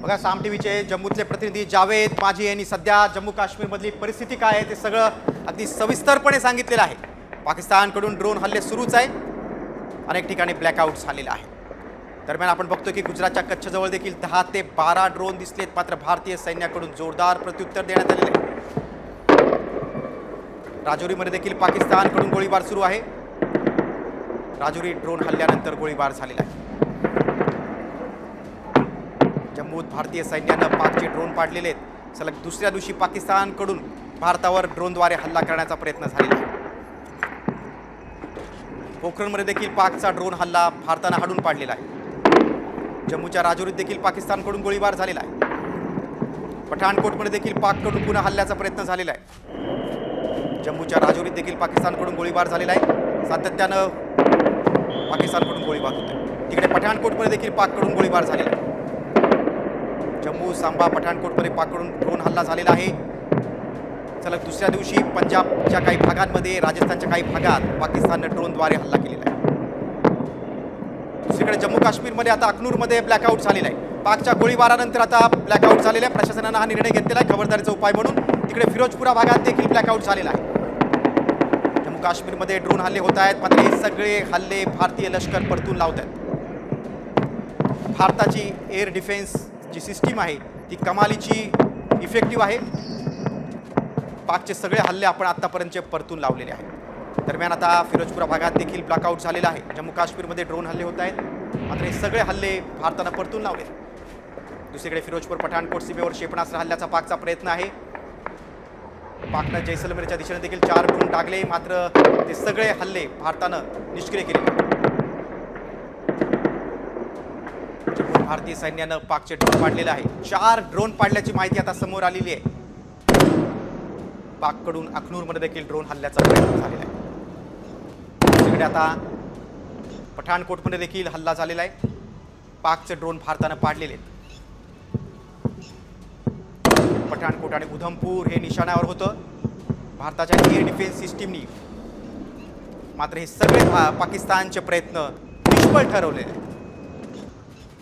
बघा साम टीव्हीचे जम्मूतले प्रतिनिधी जावेद माझी यांनी सध्या जम्मू काश्मीरमधली परिस्थिती काय आहे ते सगळं अगदी सविस्तरपणे सांगितलेलं आहे. पाकिस्तानकडून ड्रोन हल्ले सुरूच आहे, अनेक ठिकाणी ब्लॅकआउट झालेला आहे. दरम्यान आपण बघतो की गुजरातच्या कच्छजवळ देखील 10 ते 12 ड्रोन दिसलेत, मात्र भारतीय सैन्याकडून जोरदार प्रत्युत्तर देण्यात आलेले आहे. राजौरीमध्ये देखील पाकिस्तानकडून गोळीबार सुरू आहे. राजौरी ड्रोन हल्ल्यानंतर गोळीबार झालेला आहे. जम्मूत भारतीय सैन्यानं पाकचे ड्रोन पाडलेले आहेत. सलग दुसऱ्या दिवशी पाकिस्तानकडून भारतावर ड्रोनद्वारे हल्ला करण्याचा प्रयत्न झालेला आहे. पोखरणमध्ये देखील पाकचा ड्रोन हल्ला भारतानं हाडून पाडलेला आहे. जम्मूच्या राजौरीत देखील पाकिस्तानकडून गोळीबार झालेला आहे. पठाणकोटमध्ये देखील पाककडून पुन्हा हल्ल्याचा प्रयत्न झालेला आहे. जम्मूच्या राजौरीत देखील पाकिस्तानकडून गोळीबार झालेला आहे. सातत्यानं पाकिस्तानकडून गोळीबार होतोय. तिकडे पठाणकोटमध्ये देखील पाककडून गोळीबार झालेला आहे. जम्मू सांबा पठाणकोटमध्ये पाककडून ड्रोन हल्ला झालेला आहे. सलग दुसऱ्या दिवशी पंजाबच्या काही भागांमध्ये, राजस्थानच्या काही भागात पाकिस्ताननं ड्रोनद्वारे हल्ला केलेला आहे. दुसरीकडे जम्मू काश्मीरमध्ये आता अखनूरमध्ये ब्लॅकआउट झालेला आहे. पाकच्या गोळीबारानंतर आता ब्लॅकआउट झालेला आहे. प्रशासनानं हा निर्णय घेतलेला आहे खबरदारीचा उपाय म्हणून. तिकडे फिरोजपुरा भागात देखील ब्लॅकआउट झालेला आहे. जम्मू काश्मीरमध्ये ड्रोन हल्ले होत आहेत, मात्र हे सगळे हल्ले भारतीय लष्कर परतून लावत आहेत. भारताची एअर डिफेन्स जी सिस्टीम आहे ती कमालीची इफेक्टिव्ह आहे. पाकचे सगळे हल्ले आपण आत्तापर्यंतचे परतून लावलेले आहेत. दरम्यान आता फिरोजपुरा भागात देखील ब्लॅकआउट झालेला आहे. जम्मू काश्मीरमध्ये ड्रोन हल्ले होत आहेत, मात्र हे सगळे हल्ले भारतानं परतून लावले. दुसरीकडे फिरोजपूर पठाणकोट सीमेवर क्षेपणास्त्र हल्ल्याचा पाकचा प्रयत्न आहे. पाकनं जैसलमेरच्या दिशेने देखील 4 ड्रोन टाकले, मात्र ते सगळे हल्ले भारतानं निष्क्रिय केले. भारतीय सैन्यानं पाकचे ड्रोन पाडलेले आहे. 4 ड्रोन पाडल्याची माहिती आता समोर आलेली आहे. पाककडून अखनूरमध्ये देखील ड्रोन हल्ल्याचा प्रयत्न झालेला आहे. दुसरीकडे आता पठाणकोटमध्ये देखील हल्ला झालेला आहे. पाकचे ड्रोन भारतानं पाडलेले आहेत. पठाणकोट आणि उधमपूर हे निशाण्यावर होतं भारताच्या एअर डिफेन्स सिस्टीमनी. मात्र हे सगळे पाकिस्तानचे प्रयत्न निष्फळ ठरवलेले आहेत.